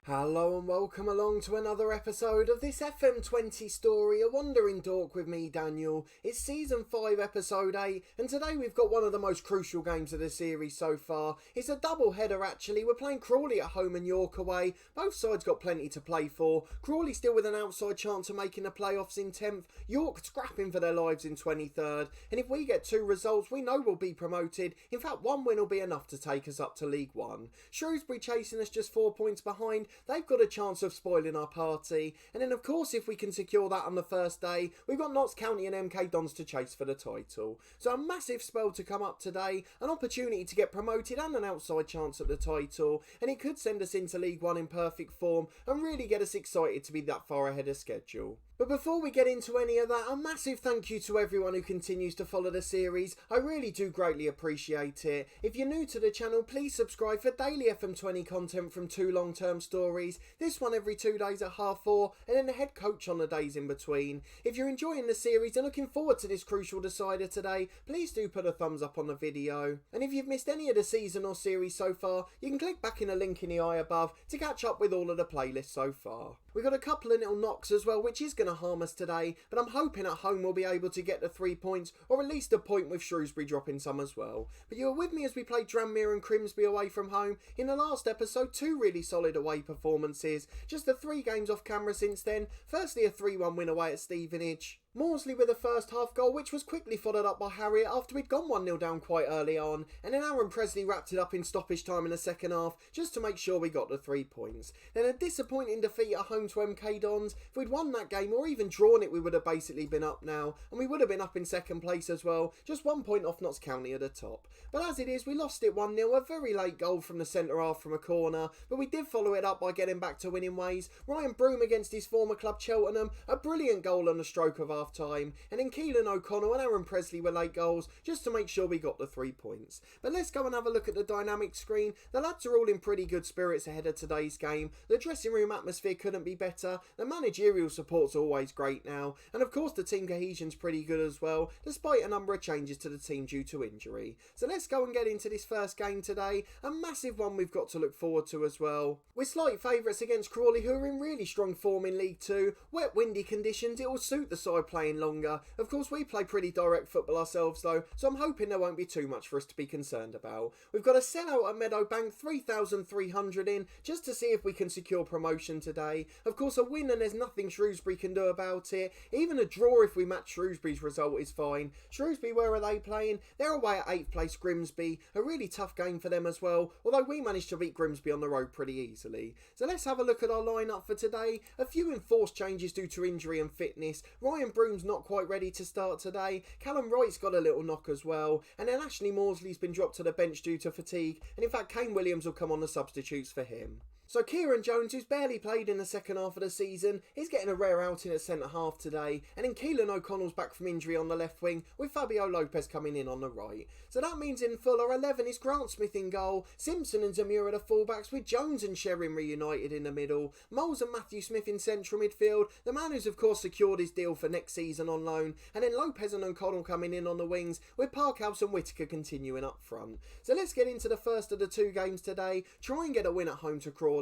Hello and welcome along to another episode of this FM20 story, A Wandering Dork with me, Daniel. It's Season 5, Episode 8, and today we've got one of the most crucial games of the series so far. It's a double header actually. We're playing Crawley at home and York away. Both sides got plenty to play for. Crawley still with an outside chance of making the playoffs in 10th. York scrapping for their lives in 23rd. And if we get 2 results, we know we'll be promoted. In fact, 1 win will be enough to take us up to League 1. Shrewsbury chasing us just 4 points behind. They've got a chance of spoiling our party, and then of course if we can secure that on the first day, we've got Notts County and MK Dons to chase for the title. So a massive spell to come up today, an opportunity to get promoted and an outside chance at the title, and it could send us into League 1 in perfect form and really get us excited to be that far ahead of schedule. But before we get into any of that, a massive thank you to everyone who continues to follow the series. I really do greatly appreciate it. If you're new to the channel, please subscribe for daily FM20 content from 2 long-term stories. This one every 2 days at 4:30, and then the head coach on the days in between. If you're enjoying the series and looking forward to this crucial decider today, please do put a thumbs up on the video. And if you've missed any of the season or series so far, you can click back in the link in the eye above to catch up with all of the playlists so far. We've got a couple of little knocks as well, which is going to harm us today, but I'm hoping at home we'll be able to get the 3 points, or at least a point with Shrewsbury dropping some as well. But you were with me as we played Tranmere and Grimsby away from home. In the last episode, 2 really solid away performances. Just the 3 games off camera since then. Firstly, a 3-1 win away at Stevenage. Morsley with a first half goal, which was quickly followed up by Harriet after we'd gone 1-0 down quite early on, and then Aaron Presley wrapped it up in stoppage time in the second half just to make sure we got the 3 points. Then a disappointing defeat at home to MK Dons. If we'd won that game or even drawn it, we would have basically been up now, and we would have been up in second place as well, just 1 point off Notts County at the top. But as it is, we lost it 1-0, a very late goal from the centre half from a corner, but we did follow it up by getting back to winning ways. Ryan Broom against his former club Cheltenham, a brilliant goal on the stroke of half time, and then Keelan O'Connell and Aaron Presley were late goals just to make sure we got the 3 points. But let's go and have a look at the dynamic screen. The lads are all in pretty good spirits ahead of today's game. The dressing room atmosphere couldn't be better. The managerial support's always great now, and of course the team cohesion's pretty good as well, despite a number of changes to the team due to injury. So let's go and get into this first game today, a massive one we've got to look forward to as well. We're slight favourites against Crawley, who are in really strong form in League 2. Wet, windy conditions, it will suit the side playing longer. Of course, we play pretty direct football ourselves though, so I'm hoping there won't be too much for us to be concerned about. We've got a sellout at Meadowbank, 3,300 in, just to see if we can secure promotion today. Of course, a win and there's nothing Shrewsbury can do about it. Even a draw if we match Shrewsbury's result is fine. Shrewsbury, where are they playing? They're away at 8th place Grimsby, a really tough game for them as well, although we managed to beat Grimsby on the road pretty easily. So let's have a look at our lineup for today. A few enforced changes due to injury and fitness. Ryan Broom's not quite ready to start today. Callum Wright's got a little knock as well, and then Ashley Morsley's been dropped to the bench due to fatigue, and in fact Kane Williams will come on the substitutes for him. So Kieran Jones, who's barely played in the second half of the season, is getting a rare outing at centre half today, and then Keelan O'Connell's back from injury on the left wing, with Fabio Lopez coming in on the right. So that means in full our 11 is Grant Smith in goal, Simpson and Zamir are the fullbacks, with Jones and Sherrin reunited in the middle, Moles and Matthew Smith in central midfield, the man who's of course secured his deal for next season on loan, and then Lopez and O'Connell coming in on the wings, with Parkhouse and Whittaker continuing up front. So let's get into the first of the 2 games today, try and get a win at home to Crawley,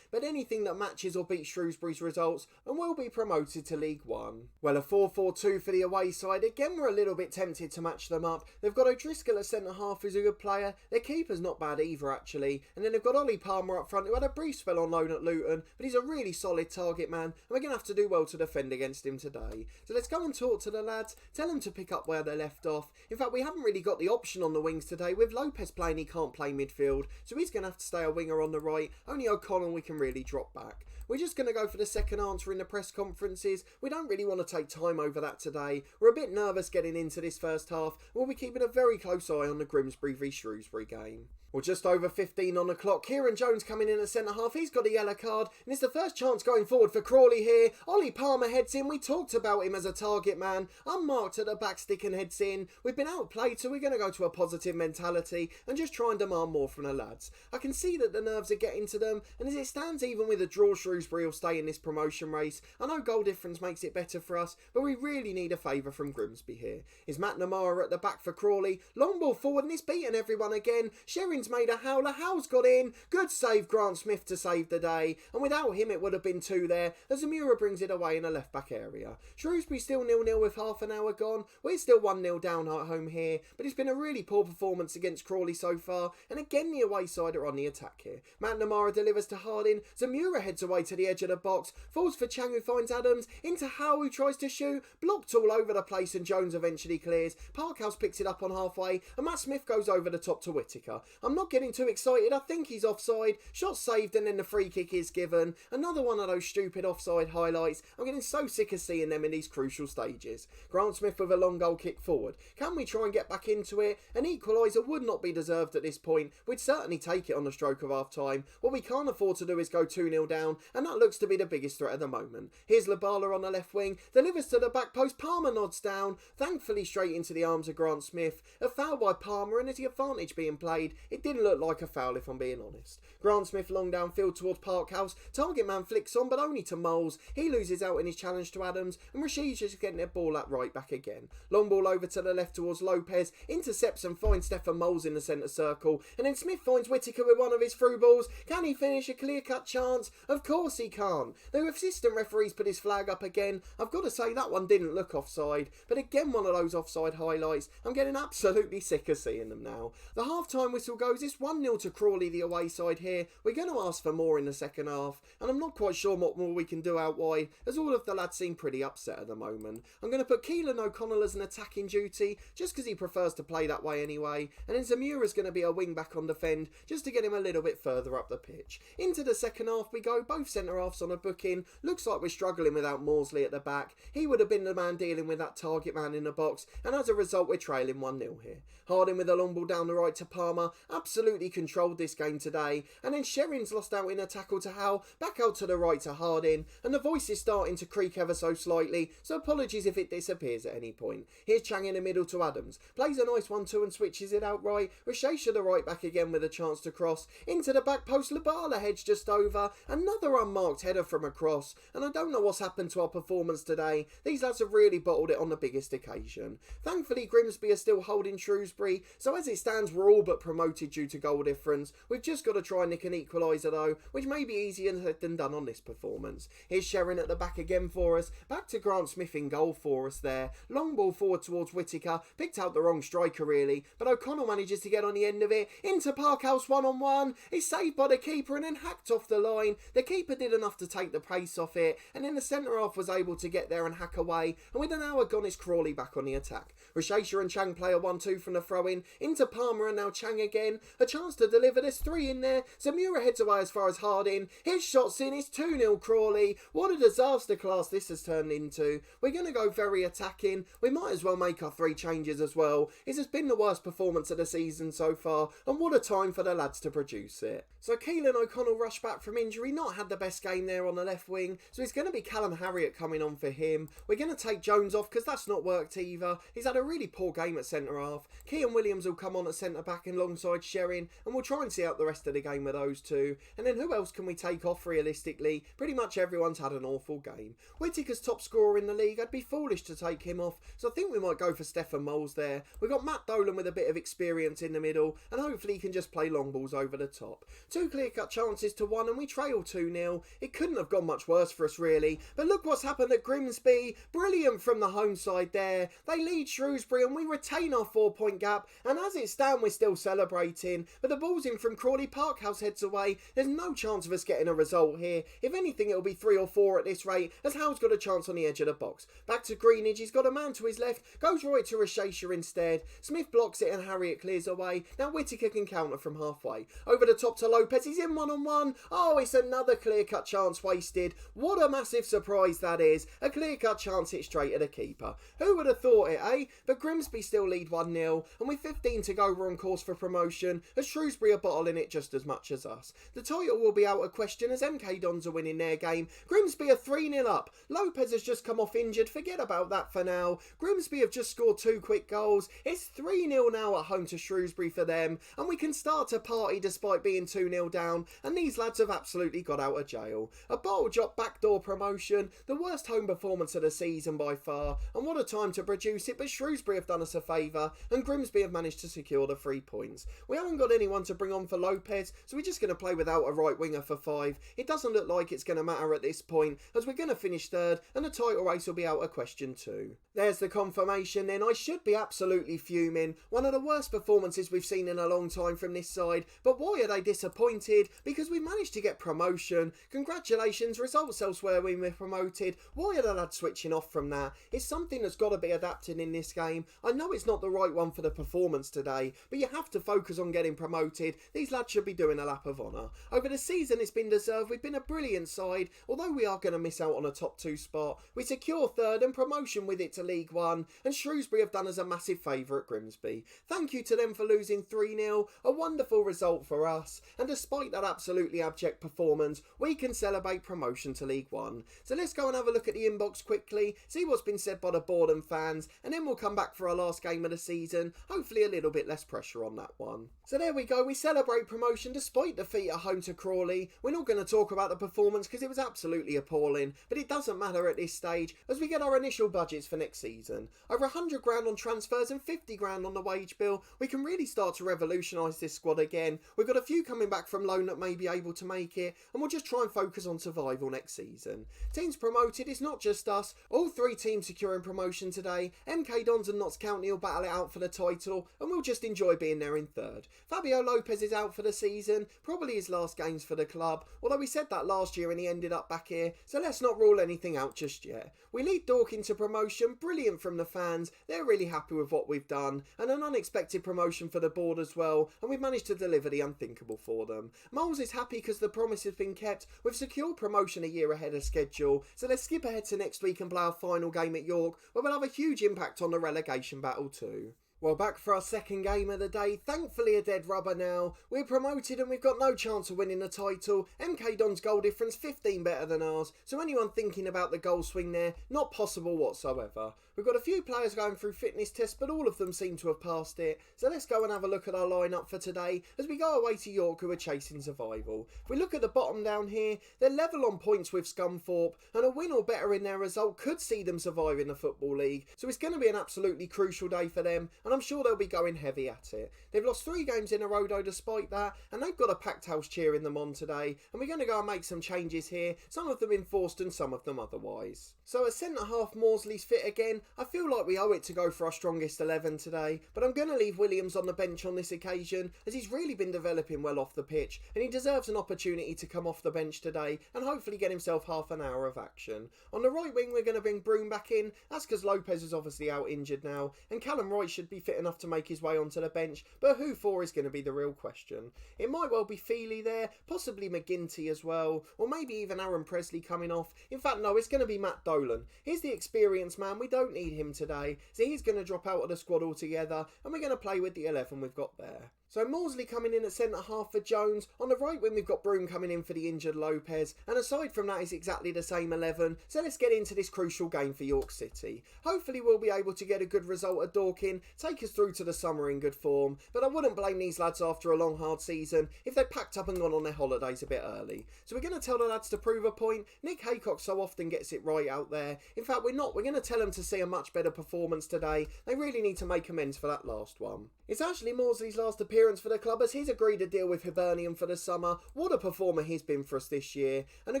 but anything that matches or beats Shrewsbury's results and we'll be promoted to League 1. Well, a 4-4-2 for the away side. Again, we're a little bit tempted to match them up. They've got O'Driscoll at centre half, who's a good player. Their keeper's not bad either, actually. And then they've got Ollie Palmer up front, who had a brief spell on loan at Luton, but he's a really solid target man, and we're going to have to do well to defend against him today. So let's go and talk to the lads, tell them to pick up where they left off. In fact, we haven't really got the option on the wings today. With Lopez playing, he can't play midfield, so he's going to have to stay a winger on the right. Only O'Connell we can really drop back. We're just going to go for the second answer in the press conferences. We don't really want to take time over that today. We're a bit nervous getting into this first half. We'll be keeping a very close eye on the Grimsby v Shrewsbury game. Well, just over 15 on the clock. Kieran Jones coming in at centre half. He's got a yellow card, and it's the first chance going forward for Crawley here. Ollie Palmer heads in. We talked about him as a target man. Unmarked at the back stick and heads in. We've been outplayed, so we're going to go to a positive mentality and just try and demand more from the lads. I can see that the nerves are getting to them, and as it stands, even with a draw, Shrewsbury will stay in this promotion race. I know goal difference makes it better for us, but we really need a favour from Grimsby here. Is Matt Namara at the back for Crawley? Long ball forward and he's beaten everyone again. Sherrin's made a howler, Howell's got in. Good save, Grant Smith to save the day, and without him it would have been 2 there as Zamura brings it away in a left back area. Shrewsbury still 0-0 with half an hour gone. We're still 1-0 down at home here, but it's been a really poor performance against Crawley so far, and again the away side are on the attack here. Matt Namara delivers to Harding. Zamura heads away to the edge of the box, falls for Chang who finds Adams, into Howell who tries to shoot, blocked all over the place and Jones eventually clears. Parkhouse picks it up on halfway and Matt Smith goes over the top to Whittaker. I'm not getting too excited, I think he's offside. Shot saved and then the free kick is given. Another one of those stupid offside highlights. I'm getting so sick of seeing them in these crucial stages. Grant Smith with a long goal kick forward. Can we try and get back into it? An equaliser would not be deserved at this point. We'd certainly take it on the stroke of half time. What we can't afford to do is go 2-0 down, and that looks to be the biggest threat at the moment. Here's Labala on the left wing, delivers to the back post, Palmer nods down, thankfully straight into the arms of Grant Smith. A foul by Palmer, and as the advantage being played, it didn't look like a foul if I'm being honest. Grant Smith long downfield towards Parkhouse, target man flicks on but only to Moles. He loses out in his challenge to Adams, and Rashid's just getting their ball at right back again. Long ball over to the left towards Lopez, intercepts and finds Stefan Moles in the centre circle, and then Smith finds Whittaker with one of his through balls. Can he finish a clear-cut chance? Of course he can't. The assistant referee's put his flag up again. I've got to say that one didn't look offside, but again one of those offside highlights. I'm getting absolutely sick of seeing them now. The half-time whistle goes. It's 1-0 to Crawley, the away side here. We're going to ask for more in the second half, and I'm not quite sure what more we can do out wide, as all of the lads seem pretty upset at the moment. I'm going to put Keelan O'Connell as an attacking duty, just because he prefers to play that way anyway, and then Zamura's going to be a wing-back on defend, just to get him a little bit further up the pitch. Into the second half we go, both centre-halves on a booking. Looks like we're struggling without Morsley at the back. He would have been the man dealing with that target man in the box, and as a result we're trailing 1-0 here. Harding with a long ball down the right to Palmer, absolutely controlled this game today, and then Sherrin's lost out in a tackle to Howell, back out to the right to Harding, and the voice is starting to creak ever so slightly, so apologies if it disappears at any point. Here's Chang in the middle to Adams, plays a nice 1-2 and switches it out right. Rashesha the right back again with a chance to cross, into the back post, Labala heads just over, another unmarked header from across, and I don't know what's happened to our performance today. These lads have really bottled it on the biggest occasion. Thankfully Grimsby are still holding Shrewsbury, so as it stands we're all but promoted due to goal difference. We've just got to try and nick an equaliser though, which may be easier said than done on this performance. Here's Sherrin at the back again for us, back to Grant Smith in goal for us there. Long ball forward towards Whittaker, picked out the wrong striker really, but O'Connell manages to get on the end of it, into Parkhouse 1-on-1, he's saved by the keeper and then hacked off the line. The keeper did enough to take the pace off it, and then the centre half was able to get there and hack away, and with an hour gone it's Crawley back on the attack. Rashesha and Chang play a 1-2 from the throw-in, into Palmer and now Chang again, a chance to deliver, there's 3 in there, Zamura heads away as far as Harding, his shot's in, it's 2-0 Crawley. What a disaster class this has turned into. We're going to go very attacking, we might as well make our 3 changes as well. This has been the worst performance of the season so far, and what a time for the lads to produce it. So Keelan O'Connell rushed back from injury, not had the best game there on the left wing, so it's going to be Callum Harriott coming on for him. We're going to take Jones off because that's not worked either. He's had a really poor game at centre half. Kean Williams will come on at centre back alongside Sherrin, and we'll try and see out the rest of the game with those two. And then who else can we take off realistically? Pretty much everyone's had an awful game. Whittaker's top scorer in the league, I'd be foolish to take him off, so I think we might go for Stefan Moles there. We've got Matt Dolan with a bit of experience in the middle, and hopefully he can just play long balls over the top. 2 clear-cut chances to 1 and we trail 2-0. It couldn't have gone much worse for us really, but look what's happened at Grimsby. Brilliant from the home side there. They lead Shrewsbury and we retain our 4-point gap, and as it stands we're still celebrating, but the ball's in from Crawley. Parkhouse heads away. There's no chance of us getting a result here. If anything it'll be 3 or 4 at this rate, as Howe's got a chance on the edge of the box. Back to Greenidge, he's got a man to his left, goes right to Rashesha instead. Smith blocks it and Harriott clears away. Now Whittaker can counter from halfway. Over the top to Lopez, he's in 1-on-1. Oh, it's another clear-cut chance wasted. What a massive surprise that is. A clear-cut chance hit straight at the keeper. Who would have thought it, eh? but Grimsby still lead 1-0, and with 15 to go we're on course for promotion, as Shrewsbury are bottling it just as much as us. The title will be out of question as MK Dons are winning their game. Grimsby are 3-0 up. Lopez has just come off injured, forget about that for now. Grimsby have just scored 2 quick goals. It's 3-0 now at home to Shrewsbury for them, and we can start to party despite being 2-0 down, and these lads have absolutely got out of jail. A bottle job backdoor promotion, the worst home performance of the season by far, and what a time to produce it, but Shrewsbury have done us a favour, and Grimsby have managed to secure the 3 points. We haven't got anyone to bring on for Lopez, so we're just going to play without a right winger for 5. It doesn't look like it's going to matter at this point, as we're going to finish 3rd, and the title race will be out of question too. There's the confirmation then. I should be absolutely fuming. One of the worst performances we've seen in a long time from this side, but why are they disappointed? Because we managed to get promotion. Congratulations, results elsewhere we were promoted. Why are the lads switching off from that? It's something that's got to be adapted in this game. I know it's not the right one for the performance today, but you have to focus on getting promoted. These lads should be doing a lap of honour. Over the season it's been deserved. We've been a brilliant side, although we are going to miss out on a top 2 spot. We secure 3rd and promotion with it to League 1, and Shrewsbury have done us a massive favour at Grimsby. Thank you to them for losing 3-0, a wonderful result for us, and despite that absolutely abject performance, we can celebrate promotion to League 1. So let's go and have a look at the inbox quickly, see what's been said by the board and fans, and then we'll come back for our last game of the season, hopefully a little bit less pressure on that one. So there we go, we celebrate promotion despite defeat at home to Crawley. We're not going to talk about the performance because it was absolutely appalling, but it doesn't matter at this stage as we get our initial budgets for next season. Over 100 grand on transfers and 50 grand on the wage bill, we can really start to revolutionise this squad again. We've got a few coming back from loan that may be able to make it, and we'll just try and focus on survival next season. Teams promoted, it's not just us. All 3 teams securing promotion today. MK Dons and Notts County will battle it out for the title, and we'll just enjoy being there in 3rd. Fabio Lopez is out for the season, probably his last games for the club, although we said that last year and he ended up back here, so let's not rule anything out just yet. We lead Dorking to promotion, brilliant from the fans, they're really happy with what we've done, and an unexpected promotion for the board as well, and we've managed to deliver the unthinkable for them. Moles is happy because the promise has been kept. We've secured promotion a year ahead of schedule, so let's skip ahead to next week and play our final game at York, where we'll have a huge impact on the relegation battle too. Well, back for our second game of the day. Thankfully a dead rubber now. We're promoted and we've got no chance of winning the title. MK Don's goal difference 15 better than ours, so anyone thinking about the goal swing there, not possible whatsoever. We've got a few players going through fitness tests, but all of them seem to have passed it. So let's go and have a look at our lineup for today as we go away to York, who are chasing survival. If we look at the bottom down here, they're level on points with Scunthorpe, and a win or better in their result could see them survive in the Football League. So it's going to be an absolutely crucial day for them, and I'm sure they'll be going heavy at it. They've lost 3 games in a row though despite that, and they've got a packed house cheering them on today, and we're going to go and make some changes here, some of them enforced and some of them otherwise. So at centre half, Morsley's fit again. I feel like we owe it to go for our strongest 11 today, but I'm going to leave Williams on the bench on this occasion as he's really been developing well off the pitch, and he deserves an opportunity to come off the bench today and hopefully get himself half an hour of action. On the right wing we're going to bring Broom back in, that's because Lopez is obviously out injured now, and Callum Wright should be fit enough to make his way onto the bench, but who for is going to be the real question. It might well be Feely there, possibly McGinty as well, or maybe even Aaron Presley coming off. In fact no, it's going to be Matt Dolan. He's the experienced man, we don't need him today, so he's going to drop out of the squad altogether, and we're going to play with the 11 we've got there. So Morsley coming in at centre half for Jones. On the right wing we've got Broom coming in for the injured Lopez, and aside from that it's exactly the same 11, so let's get into this crucial game for York City. Hopefully we'll be able to get a good result at Dorking, take us through to the summer in good form, but I wouldn't blame these lads after a long hard season if they packed up and gone on their holidays a bit early. So we're going to tell the lads to prove a point. Nick Haycock so often gets it right out there. In fact we're going to tell them to see a much better performance today. They really need to make amends for that last one. It's actually Morsley's last appearance for the club as he's agreed a deal with Hibernian for the summer. What a performer he's been for us this year, and a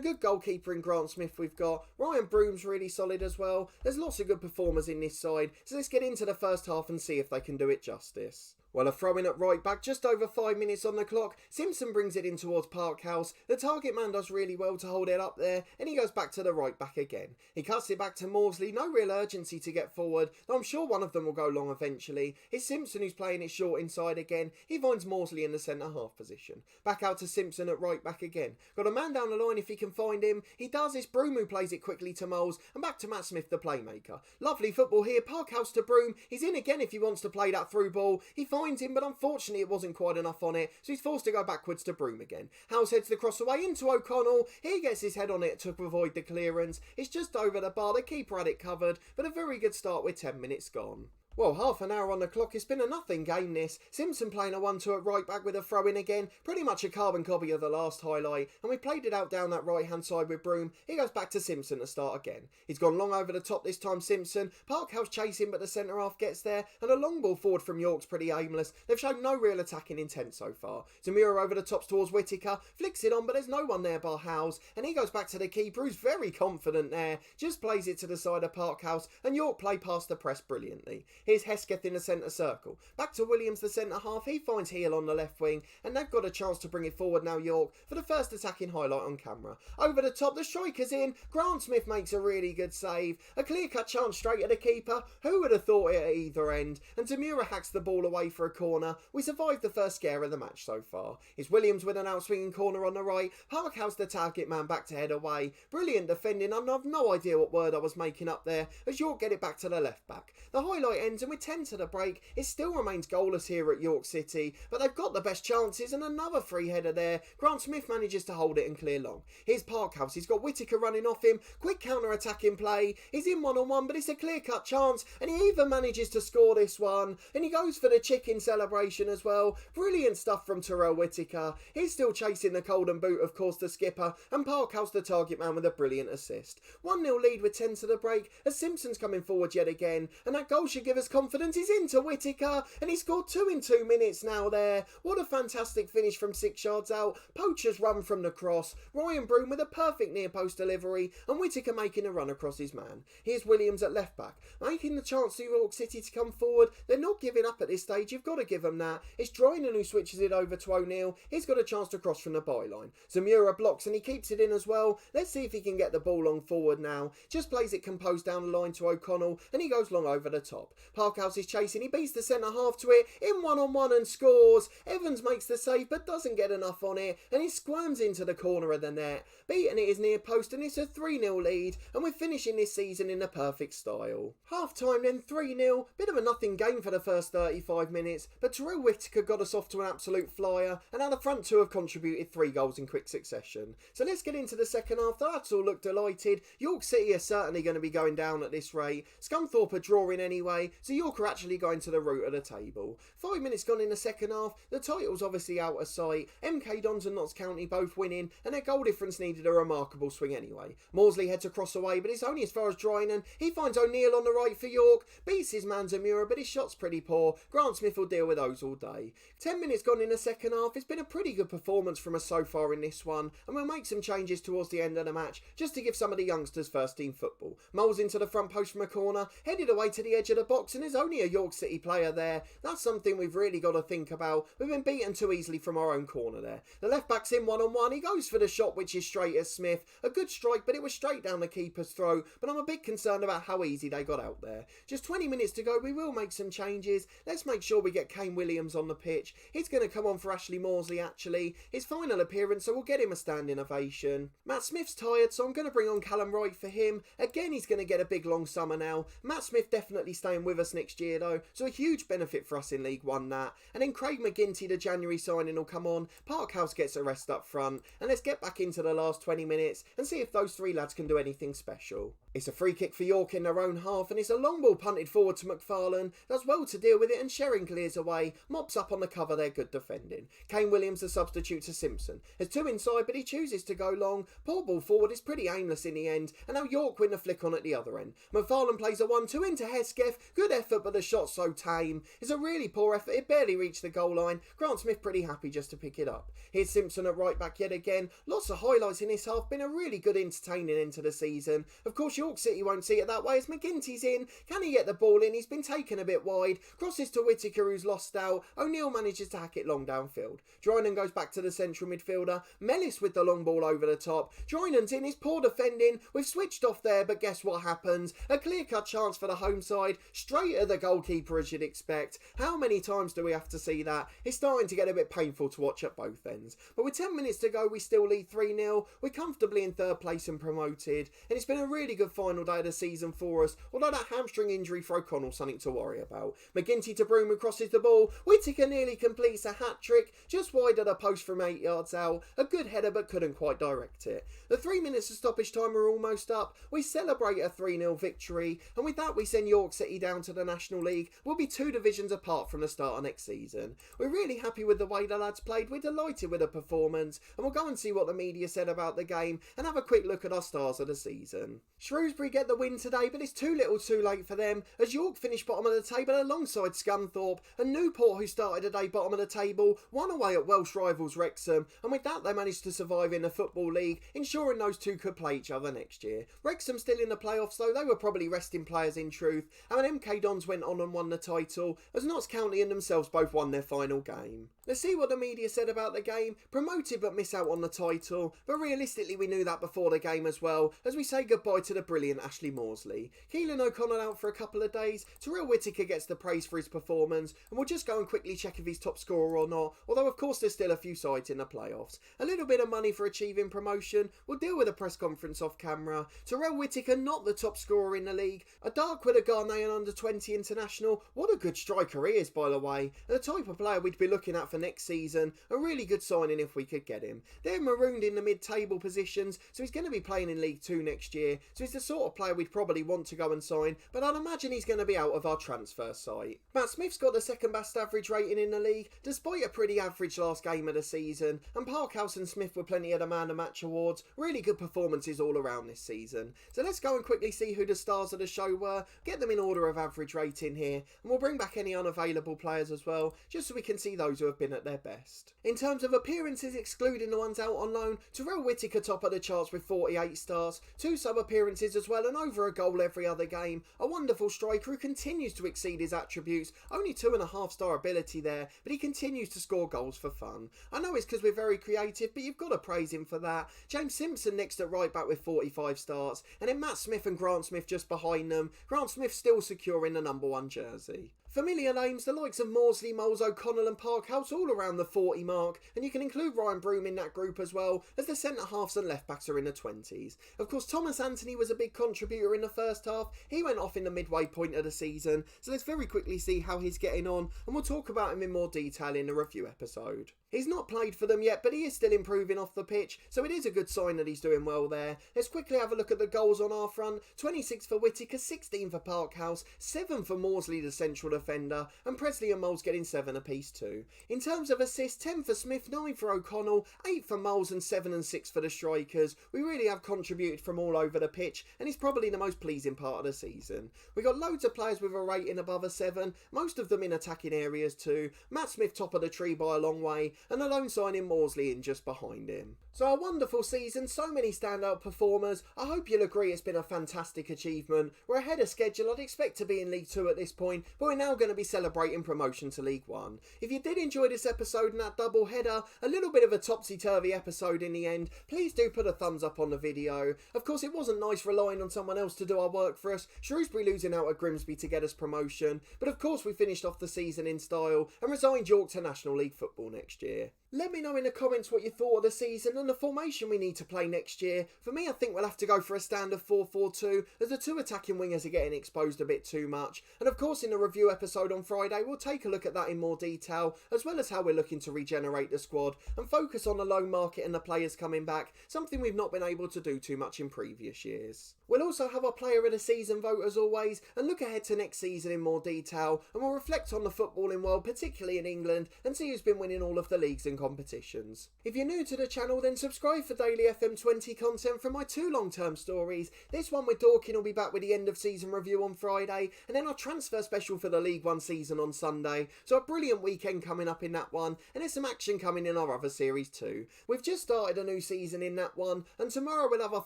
good goalkeeper in Grant Smith we've got. Ryan Broom's really solid as well. There's lots of good performers in this side, so let's get into the first half and see if they can do it justice. Well, a throw in at right back, just over 5 minutes on the clock. Simpson brings it in towards Parkhouse. The target man does really well to hold it up there, and he goes back to the right back again. He cuts it back to Maudsley, no real urgency to get forward, though I'm sure one of them will go long eventually. It's Simpson who's playing it short inside again. He finds Maudsley in the centre half position. Back out to Simpson at right back again. Got a man down the line if he can find him. He does. It's Broom who plays it quickly to Moles, and back to Matt Smith, the playmaker. Lovely football here. Parkhouse to Broom. He's in again if he wants to play that through ball. He finds him, but unfortunately it wasn't quite enough on it, so he's forced to go backwards to Broom again. Howes heads the cross away into O'Connell. He gets his head on it to avoid the clearance. It's just over the bar. The keeper had it covered, but a very good start with 10 minutes gone. Well, half an hour on the clock. It's been a nothing game this. Simpson playing a 1-2 at right back with a throw in again. Pretty much a carbon copy of the last highlight. And we played it out down that right hand side with Broom. He goes back to Simpson to start again. He's gone long over the top this time, Simpson. Parkhouse chasing, but the centre half gets there. And a long ball forward from York's pretty aimless. They've shown no real attacking intent so far. Zamura over the tops towards Whittaker. Flicks it on, but there's no one there bar Howes. And he goes back to the keeper, who's very confident there. Just plays it to the side of Parkhouse. And York play past the press brilliantly. Here's Hesketh in the centre circle. Back to Williams, the centre half. He finds Heel on the left wing, and they've got a chance to bring it forward now, York, for the first attacking highlight on camera. Over the top, the striker's in. Grant Smith makes a really good save. A clear-cut chance straight at the keeper. Who would have thought it at either end? And Zamura hacks the ball away for a corner. We survived the first scare of the match so far. It's Williams with an outswinging corner on the right. Parkhouse, the target man, back to head away. Brilliant defending. I've no idea what word I was making up there, as York get it back to the left back. The highlight ends, and with 10 to the break, it still remains goalless here at York City, but they've got the best chances, and another free header there. Grant Smith manages to hold it and clear long. Here's Parkhouse. He's got Whittaker running off him. Quick counter-attacking play. He's in one-on-one, but it's a clear-cut chance, and he even manages to score this one. And he goes for the chicken celebration as well. Brilliant stuff from Terrell Whittaker. He's still chasing the golden boot, of course, the skipper, and Parkhouse, the target man, with a brilliant assist. 1-0 lead with 10 to the break, as Simpson's coming forward yet again, and that goal should give us confidence. He's into Whittaker, and he scored 2 in 2 minutes now there. What a fantastic finish from 6 yards out. Poacher's run from the cross. Ryan Broom with a perfect near post delivery, and Whittaker making a run across his man. Here's Williams at left back, making the chance for York City to come forward. They're not giving up at this stage. You've got to give them that. It's Drynan who switches it over to O'Neill. He's got a chance to cross from the byline. Zamura blocks, and he keeps it in as well. Let's see if he can get the ball long forward now. Just plays it composed down the line to O'Connell, and he goes long over the top. Parkhouse is chasing. He beats the centre half to it in one-on-one and scores. Evans makes the save but doesn't get enough on it, and he squirms into the corner of the net. Beating it is near post, and it's a 3-0 lead, and we're finishing this season in the perfect style. Half time then, 3-0. Bit of a nothing game for the first 35 minutes, but Terrell Whittaker got us off to an absolute flyer, and now the front two have contributed 3 goals in quick succession. So let's get into the second half. The lads all look delighted. York City are certainly going to be going down at this rate. Scunthorpe are drawing anyway, so York are actually going to the root of the table. 5 minutes gone in the second half. The title's obviously out of sight. MK Dons and Notts County both winning, and their goal difference needed a remarkable swing anyway. Maudsley heads across away, but it's only as far as Drynan. He finds O'Neill on the right for York. Beats his man Zamura, but his shot's pretty poor. Grant Smith will deal with those all day. 10 minutes gone in the second half. It's been a pretty good performance from us so far in this one, and we'll make some changes towards the end of the match, just to give some of the youngsters first team football. Moles into the front post from a corner, headed away to the edge of the box, and there's only a York City player there. That's something we've really got to think about. We've been beaten too easily from our own corner there. The left back's in one-on-one. He goes for the shot, which is straight at Smith. A good strike, but it was straight down the keeper's throat. But I'm a bit concerned about how easy they got out there. Just 20 minutes to go. We will make some changes. Let's make sure we get Kane Williams on the pitch. He's going to come on for Ashley Maudsley, actually. His final appearance, so we'll get him a standing ovation. Matt Smith's tired, so I'm going to bring on Callum Wright for him. Again, he's going to get a big long summer now. Matt Smith definitely staying with us next year, though, so a huge benefit for us in League One, that. And then Craig McGinty, the January signing, will come on. Parkhouse gets a rest up front, and let's get back into the last 20 minutes and see if those 3 lads can do anything special. It's a free kick for York in their own half, and it's a long ball punted forward to McFarlane. Does well to deal with it, and Shering clears away. Mops up on the cover there, good defending. Kane Williams, the substitute to Simpson. Has 2 inside, but he chooses to go long. Poor ball forward is pretty aimless in the end, and now York win the flick on at the other end. McFarlane plays a 1-2 into Hesketh. Good effort, but the shot's so tame. It's a really poor effort. It barely reached the goal line. Grant Smith pretty happy just to pick it up. Here's Simpson at right back yet again. Lots of highlights in this half. Been a really good entertaining end to the season. Of course, York City won't see it that way as McGinty's in. Can he get the ball in? He's been taken a bit wide. Crosses to Whittaker, who's lost out. O'Neill manages to hack it long downfield. Drynan goes back to the central midfielder. Mellis with the long ball over the top. Drynan's in his poor defending. We've switched off there, but guess what happens? A clear-cut chance for the home side. Straight at the goalkeeper, as you'd expect. How many times do we have to see that? It's starting to get a bit painful to watch at both ends. But with 10 minutes to go, we still lead 3-0. We're comfortably in third place and promoted. And it's been a really good final day of the season for us, although that hamstring injury for O'Connell's something to worry about. McGinty to Broom, who crosses the ball. Whittaker nearly completes a hat-trick, just wide of the post from 8 yards out. A good header, but couldn't quite direct it. The 3 minutes of stoppage time are almost up. We celebrate a 3-0 victory, and with that we send York City down to the National League. We'll be 2 divisions apart from the start of next season. We're really happy with the way the lads played. We're delighted with the performance, and we'll go and see what the media said about the game and have a quick look at our stars of the season. Shrewsbury get the win today, but it's too little too late for them, as York finish bottom of the table alongside Scunthorpe, and Newport, who started the day bottom of the table, won away at Welsh rivals Wrexham, and with that they managed to survive in the Football League, ensuring those two could play each other next year. Wrexham still in the playoffs though. They were probably resting players in truth, and when MK Dons went on and won the title, as Notts County and themselves both won their final game. Let's see what the media said about the game. Promoted but miss out on the title, but realistically we knew that before the game as well, as we say goodbye to the brilliant Ashley Morsley. Keelan O'Connell out for a couple of days. Terrell Whittaker gets the praise for his performance, and we'll just go and quickly check if he's top scorer or not, although of course there's still a few sides in the playoffs. A little bit of money for achieving promotion. We'll deal with a press conference off camera. Terrell Whittaker not the top scorer in the league. A dark with a Ghanaian under-20 international. What a good striker he is, by the way, and the type of player we'd be looking at for next season. A really good signing if we could get him. They're marooned in the mid-table positions, so he's going to be playing in League 2 next year, so he's the sort of player we'd probably want to go and sign, but I'd imagine he's going to be out of our transfer site. Matt Smith's got the second best average rating in the league, despite a pretty average last game of the season, and Parkhouse and Smith were plenty of the Man of Match awards. Really good performances all around this season. So let's go and quickly see who the stars of the show were, get them in order of average rating here, and we'll bring back any unavailable players as well, just so we can see those who have been at their best. In terms of appearances, excluding the ones out on loan, Terrell Whittaker top of the charts with 48 stars, 2 sub-appearances as well, and over a goal every other game. A wonderful striker who continues to exceed his attributes, only 2.5 star ability there, but he continues to score goals for fun. I know it's because we're very creative, but you've got to praise him for that. James Simpson next at right back with 45 stars, and then Matt Smith and Grant Smith just behind them. Grant Smith still securing the number 1 jersey. Familiar names, the likes of Morsley, Moles, O'Connell and Parkhouse all around the 40 mark, and you can include Ryan Broom in that group as well, as the centre-halves and left-backs are in the 20s. Of course, Thomas Anthony was a big contributor in the first half. He went off in the midway point of the season, so let's very quickly see how he's getting on, and we'll talk about him in more detail in the review episode. He's not played for them yet, but he is still improving off the pitch, so it is a good sign that he's doing well there. Let's quickly have a look at the goals on our front. 26 for Whittaker, 16 for Parkhouse, 7 for Morsley, the central defender, and Presley and Moles getting 7 apiece too. In terms of assists, 10 for Smith, 9 for O'Connell, 8 for Moles and 7 and 6 for the strikers. We really have contributed from all over the pitch, and it's probably the most pleasing part of the season. We got loads of players with a rating above a 7, most of them in attacking areas too. Matt Smith top of the tree by a long way, and a loan signing Morsley in just behind him. So a wonderful season, so many standout performers. I hope you'll agree it's been a fantastic achievement. We're ahead of schedule. I'd expect to be in League 2 at this point, but we're now going to be celebrating promotion to League 1. If you did enjoy this episode and that double header, a little bit of a topsy-turvy episode in the end, please do put a thumbs up on the video. Of course, it wasn't nice relying on someone else to do our work for us, Shrewsbury losing out at Grimsby to get us promotion, but of course we finished off the season in style and resigned York to National League football next year. Let me know in the comments what you thought of the season and the formation we need to play next year. For me, I think we'll have to go for a standard 4-4-2, as the 2 attacking wingers are getting exposed a bit too much. And of course, in the review episode on Friday, we'll take a look at that in more detail, as well as how we're looking to regenerate the squad and focus on the loan market and the players coming back, something we've not been able to do too much in previous years. We'll also have our player of the season vote as always, and look ahead to next season in more detail, and we'll reflect on the footballing world, particularly in England, and see who's been winning all of the leagues and competitions. If you're new to the channel, then subscribe for daily FM20 content from my 2 long-term stories. This one with Dorking will be back with the end of season review on Friday, and then our transfer special for the League One season on Sunday. So a brilliant weekend coming up in that one, and there's some action coming in our other series too. We've just started a new season in that one, and tomorrow we'll have our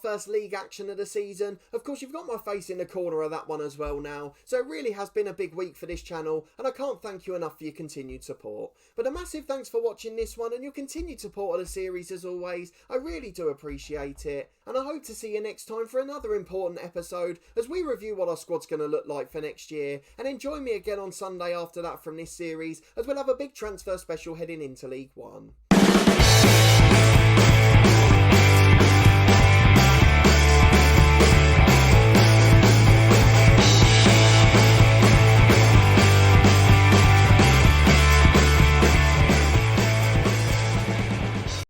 first league action of the season. Of course, you've got my face in the corner of that one as well now, so it really has been a big week for this channel, and I can't thank you enough for your continued support. But a massive thanks for watching this one and your continued support of the series as always. I really do appreciate it, and I hope to see you next time for another important episode as we review what our squad's going to look like for next year, and then join me again on Sunday after that from this series as we'll have a big transfer special heading into League One.